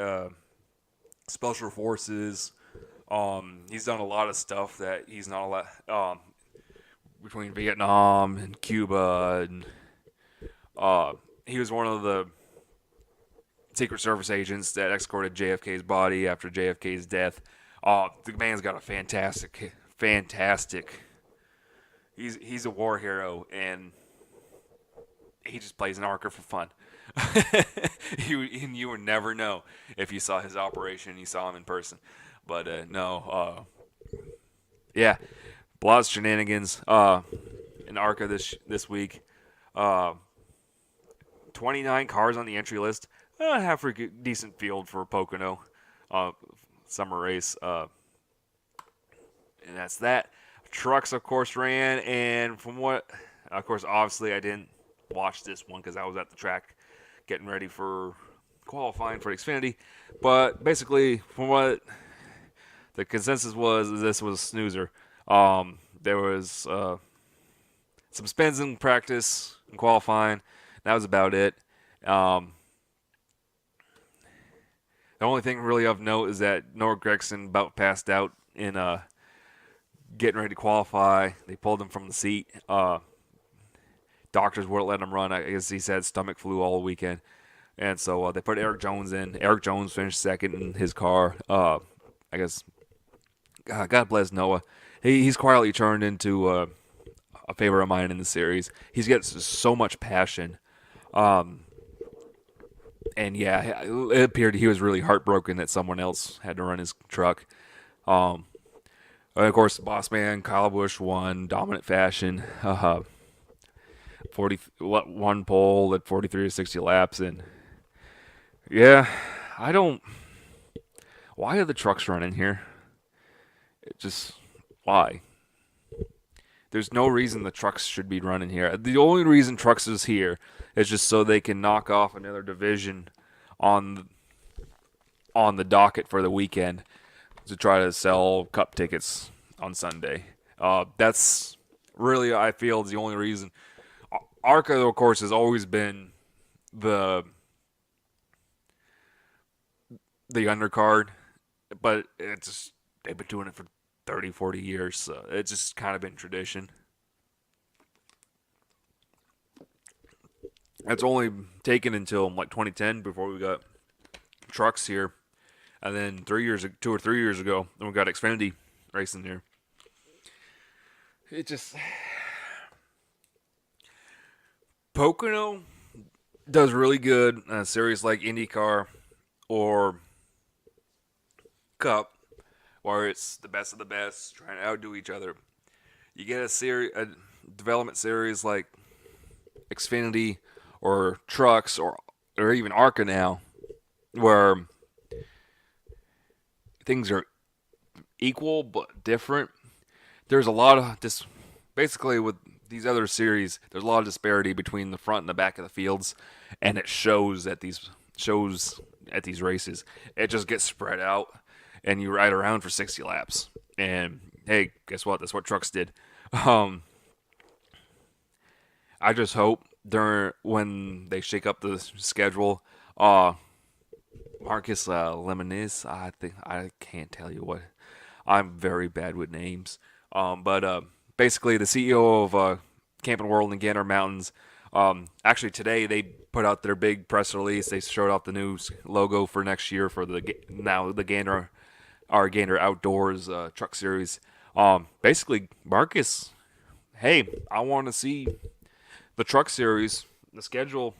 Special Forces. He's done a lot of stuff that he's not allowed. Between Vietnam and Cuba, and he was one of the Secret Service agents that escorted JFK's body after JFK's death. The man's got a fantastic. He's a war hero, and he just plays an ARCA for fun. You would never know if you saw his operation and you saw him in person. But no, yeah, a lot of shenanigans in ARCA this week. 29 cars on the entry list. Half a decent field for Pocono summer race. And that's that. Trucks, of course, ran. And from what, of course, obviously I didn't watch this one because I was at the track getting ready for qualifying for Xfinity. But basically, from what the consensus was, this was a snoozer. There was some spins in practice and qualifying. That was about it. The only thing really of note is that Noah Gragson about passed out in getting ready to qualify. They pulled him from the seat. Doctors wouldn't let him run. I guess he's had stomach flu all weekend. And so they put Eric Jones in. Eric Jones finished second in his car. I guess, God bless Noah. He's quietly turned into a favorite of mine in the series. He's got so much passion. And yeah, it appeared he was really heartbroken that someone else had to run his truck. And of course, the boss man, Kyle Busch, won dominant fashion. 41 pole at 43 or 60 laps. And yeah, why are the trucks running here? Why? There's no reason the trucks should be running here. The only reason trucks is here is just so they can knock off another division on on the docket for the weekend to try to sell cup tickets on Sunday. That's really, I feel, is the only reason. ARCA, of course, has always been the undercard, but it's they've been doing it for 30, 40 years, so it's just kind of been tradition. It's only taken until like 2010 before we got trucks here, and then 2 or 3 years ago, then we got Xfinity racing here. It just Pocono does really good in a series like IndyCar or Cup, where it's the best of the best trying to outdo each other. You get a development series like Xfinity or Trucks or even ARCA now, where things are equal but different. There's a lot of basically with these other series. There's a lot of disparity between the front and the back of the fields, and it shows at these races. It just gets spread out, and you ride around for 60 laps. And hey, guess what? That's what trucks did. I just hope when they shake up the schedule, Marcus Lemonis, I can't tell you what. I'm very bad with names. But basically, the CEO of Camping World and Gander Mountains, actually today they put out their big press release. They showed off the new logo for next year for the Gander Outdoors Truck Series. Basically, Marcus, hey, I want to see the Truck Series, the schedule,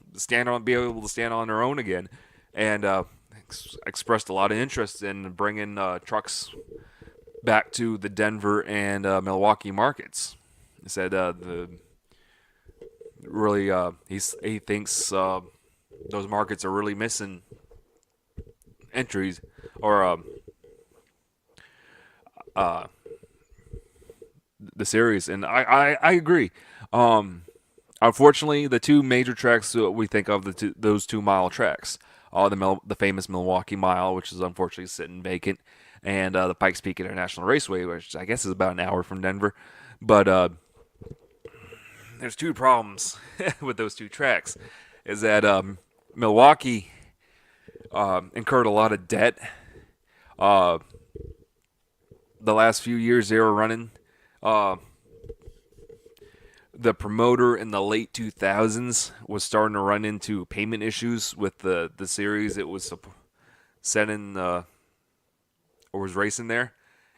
be able to stand on their own again, and expressed a lot of interest in bringing trucks back to the Denver and Milwaukee markets. He said he thinks those markets are really missing entries or the series, and I agree. Unfortunately, the two major tracks that we think of, those 2 mile tracks, the famous Milwaukee Mile, which is unfortunately sitting vacant, and the Pikes Peak International Raceway, which I guess is about an hour from Denver. But there's 2 problems with those 2 tracks. Is that Milwaukee incurred a lot of debt. The last few years they were running, the promoter in the late 2000s was starting to run into payment issues with the series it was setting or was racing there,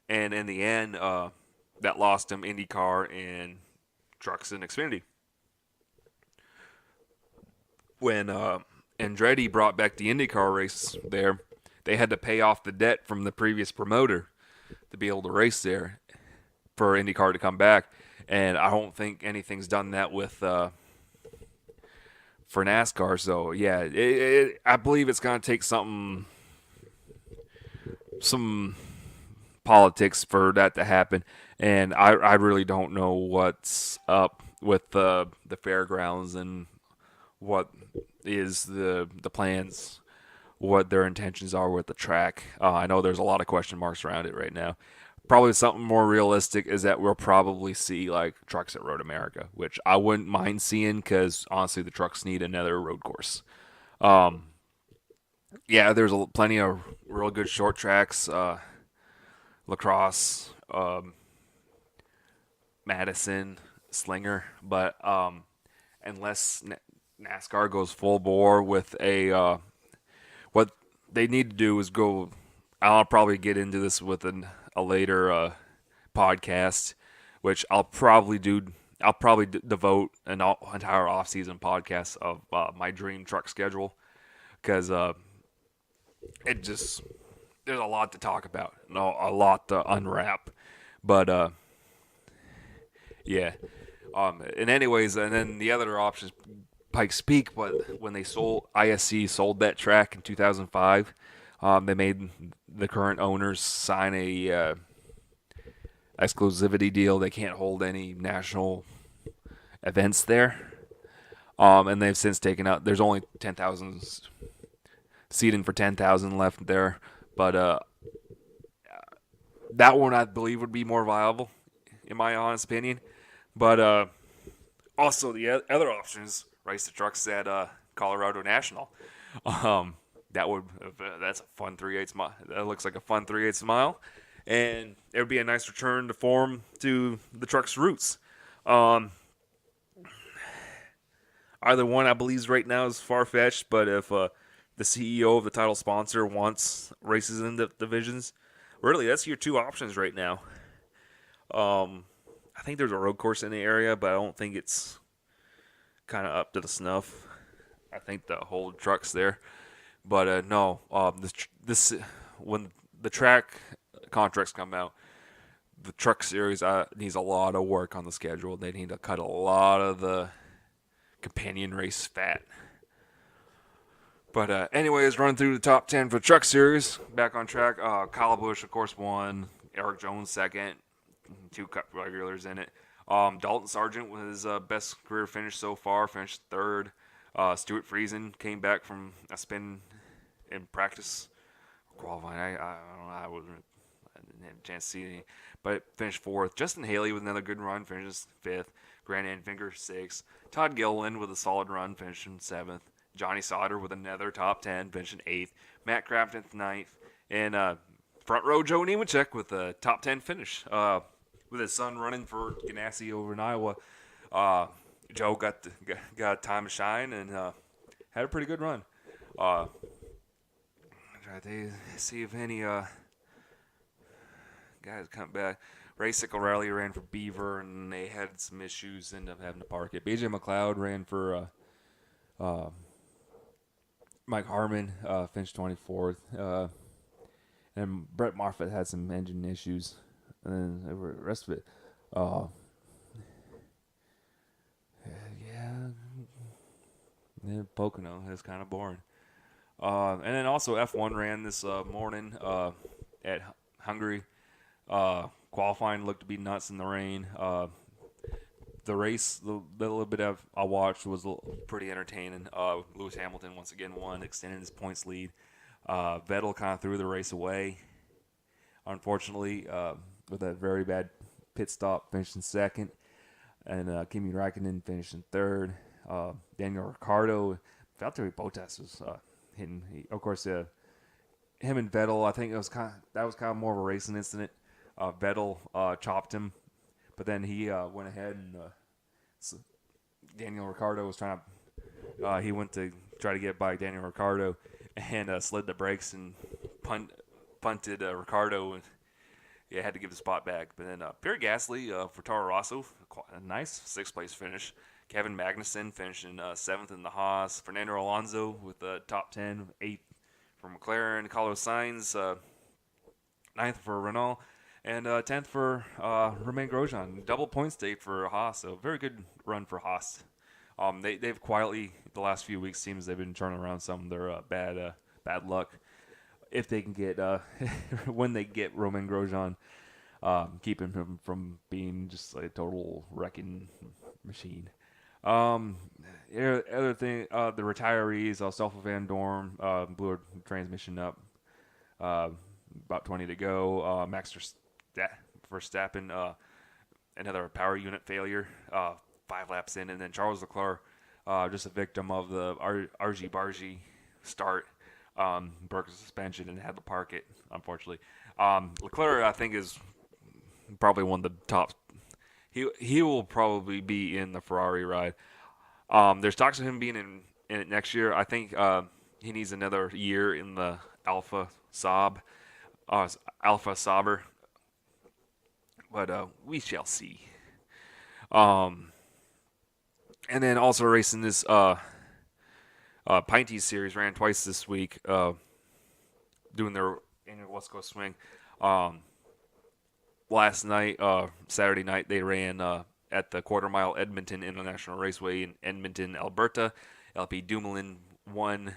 and in the end that lost him IndyCar and Trucks and Xfinity. When Andretti brought back the IndyCar race there, they had to pay off the debt from the previous promoter to be able to race there for IndyCar to come back. And I don't think anything's done that with for NASCAR. So yeah, I believe it's gonna take some politics for that to happen. And I really don't know what's up with the fairgrounds and what is the plans, what their intentions are with the track. I know there's a lot of question marks around it right now. Probably something more realistic is that we'll probably see like trucks at Road America, which I wouldn't mind seeing because honestly the trucks need another road course. Yeah, there's plenty of real good short tracks, Lacrosse, Madison, Slinger, but unless NASCAR goes full bore with what they need to do is go. I'll probably get into this with a later podcast, which I'll probably devote an entire off-season podcast of my dream truck schedule, because there's a lot to talk about, a lot to unwrap, but yeah. And anyways, and then the other option is Pikes Peak, but when ISC sold that track in 2005, they made the current owners sign a exclusivity deal. They can't hold any national events there. And they've since taken out. There's only 10,000 seating for 10,000 left there, but that one I believe would be more viable, in my honest opinion. But also the other options, race the trucks at Colorado National. Um, that's a fun 3/8 mile. That looks like a fun 3/8 mile, and it would be a nice return to form to the truck's roots. Um, Either one, I believe, right now is far fetched. But if the CEO of the title sponsor wants races in the divisions, really, that's your two options right now. I think there's a road course in the area, but I don't think it's kind of up to the snuff. I think the whole truck's there, but no. This when the track contracts come out, the truck series needs a lot of work on the schedule. They need to cut a lot of the companion race fat. But anyways, running through the top 10 for the truck series. Back on track. Kyle Busch, of course, won. Eric Jones second. Two Cup regulars in it. Dalton Sargent with his best career finish so far. Finished third. Stuart Friesen came back from a spin in practice qualifying. I don't know. I didn't have a chance to see any, but finished fourth. Justin Haley with another good run finishes fifth. Grant Enfinger sixth. Todd Gilliland with a solid run finishing seventh. Johnny Sauter with another top 10 finishing eighth. Matt Crafton ninth. And front row Joe Nemechek with a top 10 finish. With his son running for Ganassi over in Iowa. Joe got time to shine and had a pretty good run. I'm trying to see if any guys come back. Ray Sickle Rally ran for Beaver, and they had some issues, ended up having to park it. BJ McLeod ran for Mike Harmon, finished 24th. And Brett Moffitt had some engine issues. And then the rest of it, Pocono is kind of boring. And then also F1 ran this morning at Hungary. Qualifying looked to be nuts in the rain. The race, the little bit I watched was pretty entertaining. Lewis Hamilton once again won, extended his points lead. Vettel kind of threw the race away, unfortunately, with a very bad pit stop, finishing second. And Kimi Räikkönen finished in third. Daniel Ricciardo, Valtteri Bottas was hitting. Of course, him and Vettel, I think that was kind of more of a racing incident. Vettel chopped him, but then he went ahead and Daniel Ricciardo was trying to. He went to try to get by Daniel Ricciardo and slid the brakes and punted Ricciardo. And yeah, had to give the spot back. But then Pierre Gasly for Toro Rosso, a nice sixth-place finish. Kevin Magnussen finishing seventh in the Haas. Fernando Alonso with the top 10, eighth for McLaren. Carlos Sainz, ninth for Renault. And 10th for Romain Grosjean. Double point state for Haas, so very good run for Haas. They've quietly, the last few weeks, seems they've been turning around some of their bad luck. If they can get, when they get Romain Grosjean, keeping him from being just a total wrecking machine. Other thing, the retirees, Stoffel Van Dorn blew her transmission up. About 20 to go. Max Verstappen, another power unit failure, 5 laps in. And then Charles Leclerc, just a victim of the argy-bargy start, broke his suspension and had to park it, unfortunately. Leclerc, I think, is probably one of the top. He will probably be in the Ferrari ride. There's talks of him being in it next year. I think he needs another year in the Alpha Sauber. But we shall see. And then also racing this Pinty series ran twice this week, doing their annual West Coast swing. Last night, Saturday night, they ran at the Quarter Mile Edmonton International Raceway in Edmonton, Alberta. LP Dumoulin won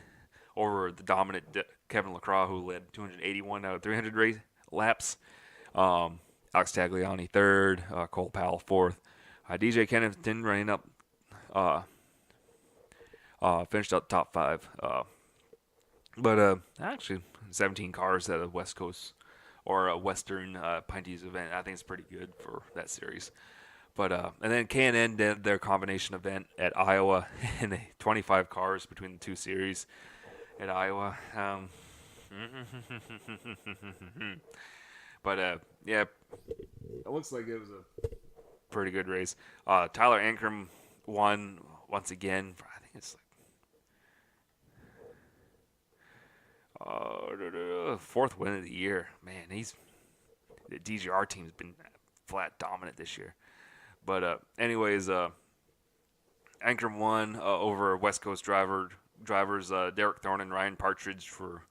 over the dominant Kevin Lacroix, who led 281 out of 300 laps. Alex Tagliani third, Cole Powell fourth. DJ Kennington running up, uh, finished up top five. But actually, 17 cars at a West Coast or a Western Pinties event. I think it's pretty good for that series. But and then K&N did their combination event at Iowa, and 25 cars between the two series at Iowa. But yeah, it looks like it was a pretty good race. Tyler Ankrum won once again. I think it's like fourth win of the year. Man, the DGR team's been flat dominant this year. But anyways, Ankrum won over West Coast drivers Derek Thorne and Ryan Partridge for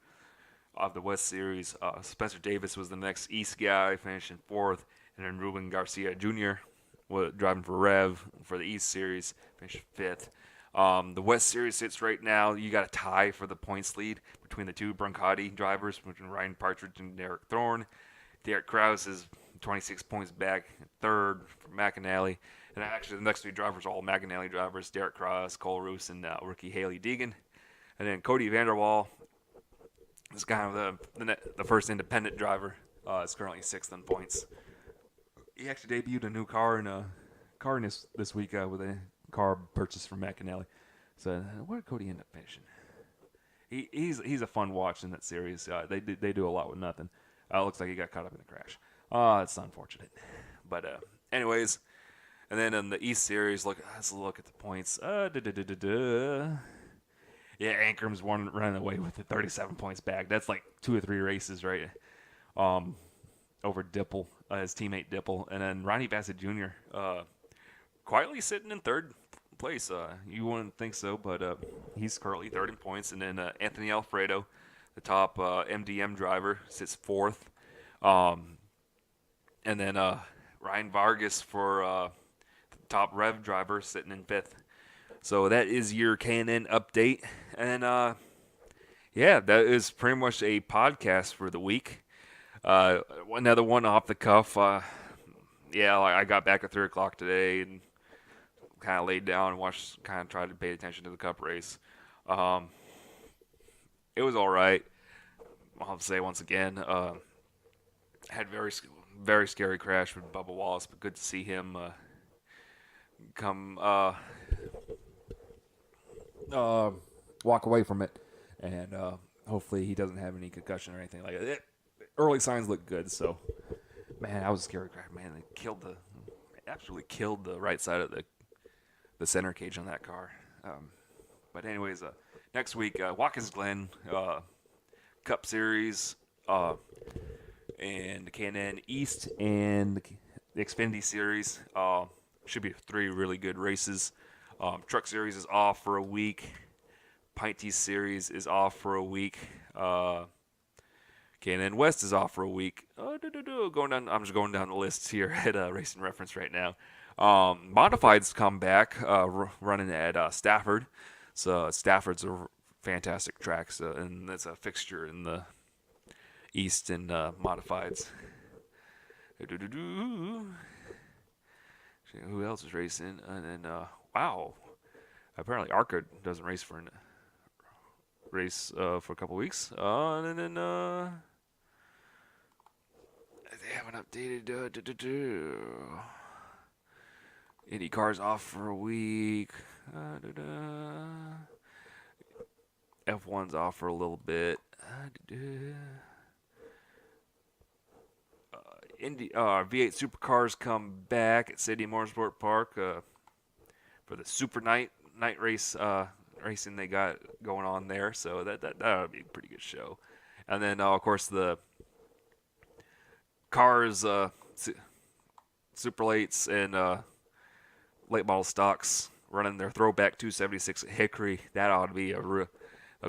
of the West Series. Spencer Davis was the next East guy, finishing fourth, and then Ruben Garcia Jr. was driving for Rev for the East Series, finished fifth. The West Series sits right now. You got a tie for the points lead between the two Brancati drivers, between Ryan Partridge and Derek Thorne. Derek Krause is 26 points back, third for McAnally. And actually, the next three drivers are all McAnally drivers: Derek Krause, Cole Roos, and rookie Haley Deegan. And then Cody Vanderwall is kind of the first independent driver. Is currently sixth in points. He actually debuted a new car in this week with a car purchased from McAnally. So where did Cody end up finishing? He's a fun watch in that series. They do a lot with nothing. Looks like he got caught up in a crash. It's unfortunate. But anyways, and then in the East Series, let's look at the points. Yeah, Ankrum's running away with it, 37 points back. That's like 2 or 3 races, right? Over Dipple, his teammate Dipple, and then Ronnie Bassett Jr. Quietly sitting in third place. You wouldn't think so, but he's currently third in points. And then Anthony Alfredo, the top MDM driver, sits fourth. And then Ryan Vargas for the top Rev driver, sitting in fifth. So that is your K&N update. And yeah, that is pretty much a podcast for the week. Another one off the cuff. Yeah, I got back at 3 o'clock today and kind of laid down and tried to pay attention to the Cup race. It was all right. I'll have to say once again, had very scary crash with Bubba Wallace, but good to see him come walk away from it, and hopefully he doesn't have any concussion or anything like that. Early signs look good, so man, that was a scary crash. Man, they absolutely killed the right side of the center cage on that car. But anyways, next week, Watkins Glen Cup Series, and the K&N East and the Xfinity Series. Should be 3 really good races. Truck Series is off for a week. Pinty Series is off for a week. K&N West is off for a week. I'm just going down the list here at Racing Reference right now. Modifieds come back running at Stafford. So Stafford's a fantastic track, and that's a fixture in the East and Modifieds. Who else is racing? And then wow, apparently Arca doesn't race for a couple weeks. And then they haven't updated. IndyCar's off for a week. F1's off for a little bit. V8 supercars come back at City Motorsport Park for the Super Night race racing they got going on there. So that would be a pretty good show. And then of course the cars, Super Lates and late model stocks running their throwback 276 at Hickory. That ought to be of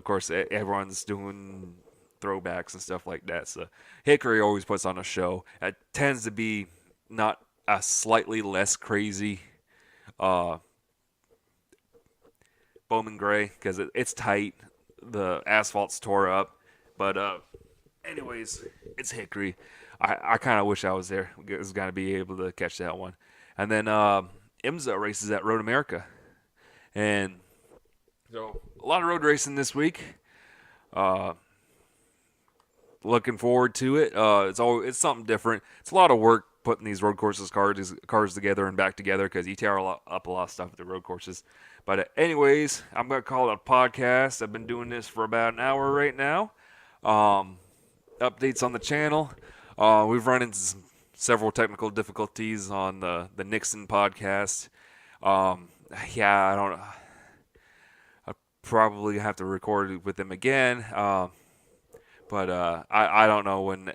course everyone's doing throwbacks and stuff like that. So Hickory always puts on a show. It tends to be not a slightly less crazy Bowman Gray because it's tight. The asphalt's tore up. But anyways, It's Hickory. I kind of wish I was there. I was going to be able to catch that one. And then IMSA races at Road America. And so a lot of road racing this week. Looking forward to it. It's something different. It's a lot of work putting these road courses cars together and back together because you tear up a lot of stuff at the road courses. But anyways, I'm gonna call it a podcast. I've been doing this for about an hour right now. Updates on the channel. We've run into several technical difficulties on the Nixon podcast. Yeah, I don't know. I'll probably have to record with them again. But I don't know when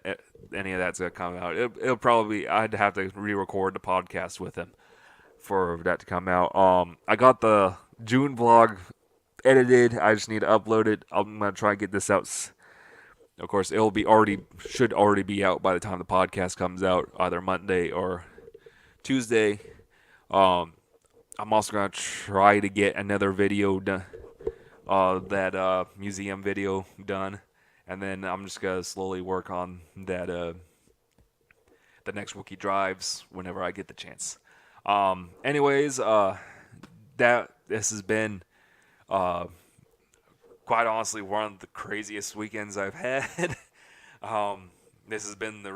any of that's going to come out. It'll probably, I'd have to re-record the podcast with him for that to come out. I got the June vlog edited. I just need to upload it. I'm going to try and get this out. Of course, should already be out by the time the podcast comes out, either Monday or Tuesday. I'm also going to try to get another video done, that museum video done. And then I'm just going to slowly work on that, the next Wookie drives whenever I get the chance. Anyways, this has been, quite honestly, one of the craziest weekends I've had. This has been the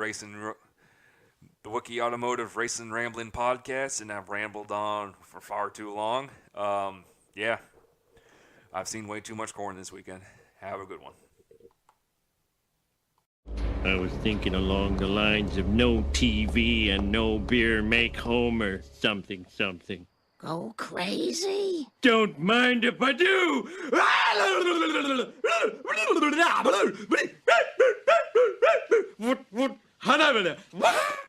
Wookie Automotive Racing Rambling Podcast, and I've rambled on for far too long. Yeah, I've seen way too much corn this weekend. Have a good one. I was thinking along the lines of no TV and no beer make Homer something. Go crazy? Don't mind if I do! What?